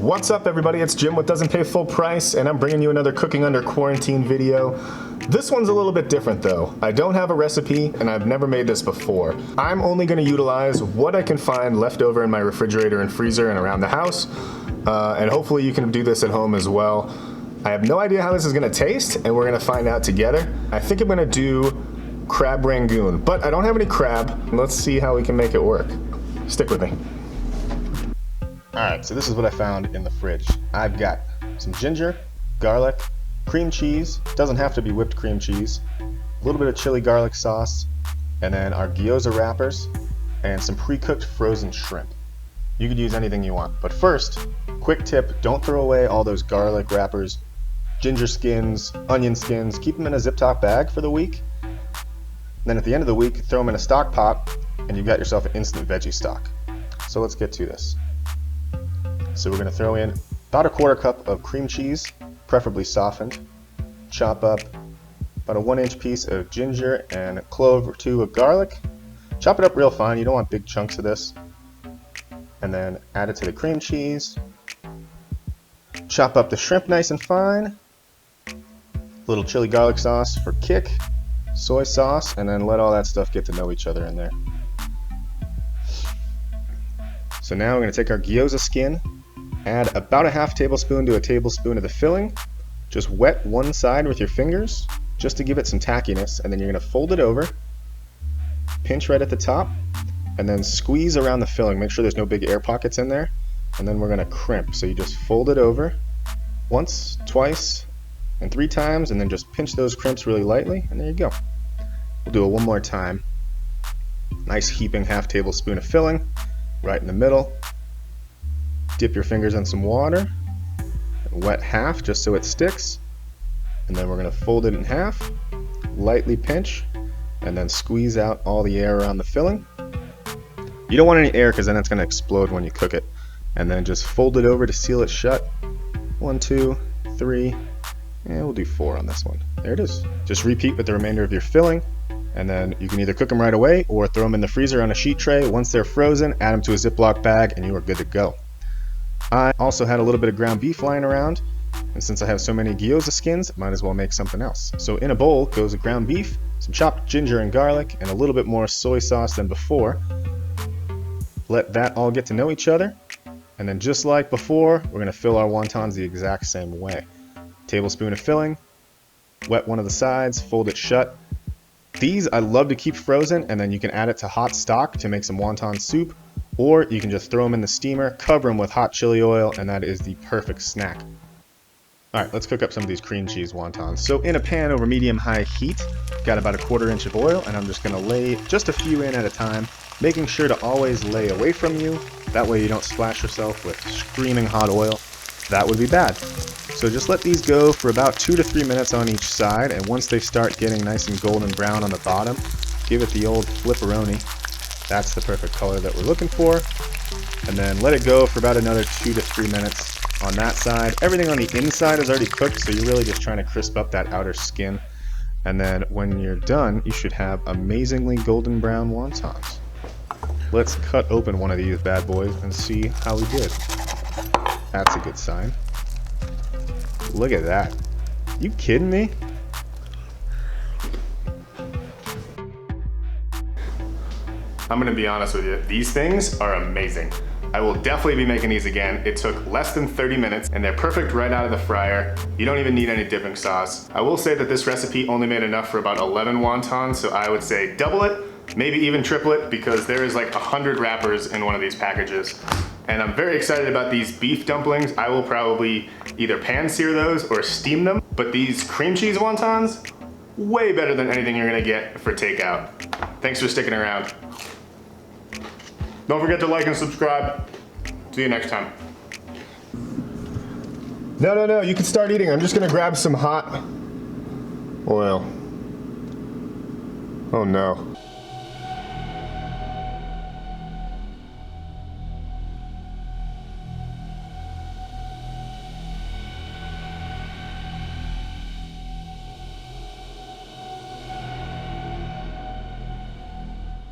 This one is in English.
What's up everybody, it's Jim with Doesn't Pay Full Price, and I'm bringing you another cooking under quarantine video. This one's a little bit different though. I don't have a recipe and I've never made this before. I'm only going to utilize what I can find left over in my refrigerator and freezer and around the house, and hopefully you can do this at home as well. I have no idea how this is going to taste, and we're going to find out together. I think I'm going to do crab rangoon, but I don't have any crab. Let's see how we can make it work. Stick with me. Alright, so this is what I found in the fridge. I've got some ginger, garlic, cream cheese, doesn't have to be whipped cream cheese, a little bit of chili garlic sauce, and then our gyoza wrappers, and some pre-cooked frozen shrimp. You could use anything you want, but first, quick tip, don't throw away all those garlic wrappers, ginger skins, onion skins, keep them in a zip top bag for the week. Then at the end of the week, throw them in a stock pot, and you've got yourself an instant veggie stock. So let's get to this. So we're going to throw in about a quarter cup of cream cheese, preferably softened. Chop up about a 1-inch piece of ginger and a clove or two of garlic. Chop it up real fine, you don't want big chunks of this. And then add it to the cream cheese. Chop up the shrimp nice and fine. A little chili garlic sauce for kick. Soy sauce, and then let all that stuff get to know each other in there. So now we're going to take our gyoza skin, add about a half tablespoon to a tablespoon of the filling. Just wet one side with your fingers, just to give it some tackiness, and then you're going to fold it over, pinch right at the top, and then squeeze around the filling. Make sure there's no big air pockets in there, and then we're going to crimp. So you just fold it over once, twice, and 3 times, and then just pinch those crimps really lightly, and there you go. We'll do it one more time. Nice heaping half tablespoon of filling right in the middle. Dip your fingers in some water, wet half just so it sticks, and then we're going to fold it in half, lightly pinch, and then squeeze out all the air around the filling. You don't want any air because then it's going to explode when you cook it. And then just fold it over to seal it shut. 1, 2, 3, and we'll do 4 on this one. There it is. Just repeat with the remainder of your filling, and then you can either cook them right away or throw them in the freezer on a sheet tray. Once they're frozen, add them to a Ziploc bag and you are good to go. I also had a little bit of ground beef lying around, and since I have so many gyoza skins, I might as well make something else. So in a bowl goes a ground beef, some chopped ginger and garlic, and a little bit more soy sauce than before. Let that all get to know each other, and then just like before, we're going to fill our wontons the exact same way. Tablespoon of filling, wet one of the sides, fold it shut. These I love to keep frozen, and then you can add it to hot stock to make some wonton soup, or you can just throw them in the steamer, cover them with hot chili oil, and that is the perfect snack. Alright, let's cook up some of these cream cheese wontons. So in a pan over medium-high heat, got about a 1/4 inch of oil, and I'm just going to lay just a few in at a time, making sure to always lay away from you. That way you don't splash yourself with screaming hot oil. That would be bad. So just let these go for about 2 to 3 minutes on each side, and once they start getting nice and golden brown on the bottom, give it the old flipperoni. That's the perfect color that we're looking for. And then let it go for about another 2 to 3 minutes on that side. Everything on the inside is already cooked, so you're really just trying to crisp up that outer skin. And then when you're done, you should have amazingly golden brown wontons. Let's cut open one of these bad boys and see how we did. That's a good sign. Look at that. You kidding me? I'm gonna be honest with you, these things are amazing. I will definitely be making these again. It took less than 30 minutes and they're perfect right out of the fryer. You don't even need any dipping sauce. I will say that this recipe only made enough for about 11 wontons, so I would say double it, maybe even triple it, because there is like 100 wrappers in one of these packages. And I'm very excited about these beef dumplings. I will probably either pan sear those or steam them, but these cream cheese wontons, way better than anything you're gonna get for takeout. Thanks for sticking around. Don't forget to like and subscribe. See you next time. No, you can start eating. I'm just gonna grab some hot oil. Oh no.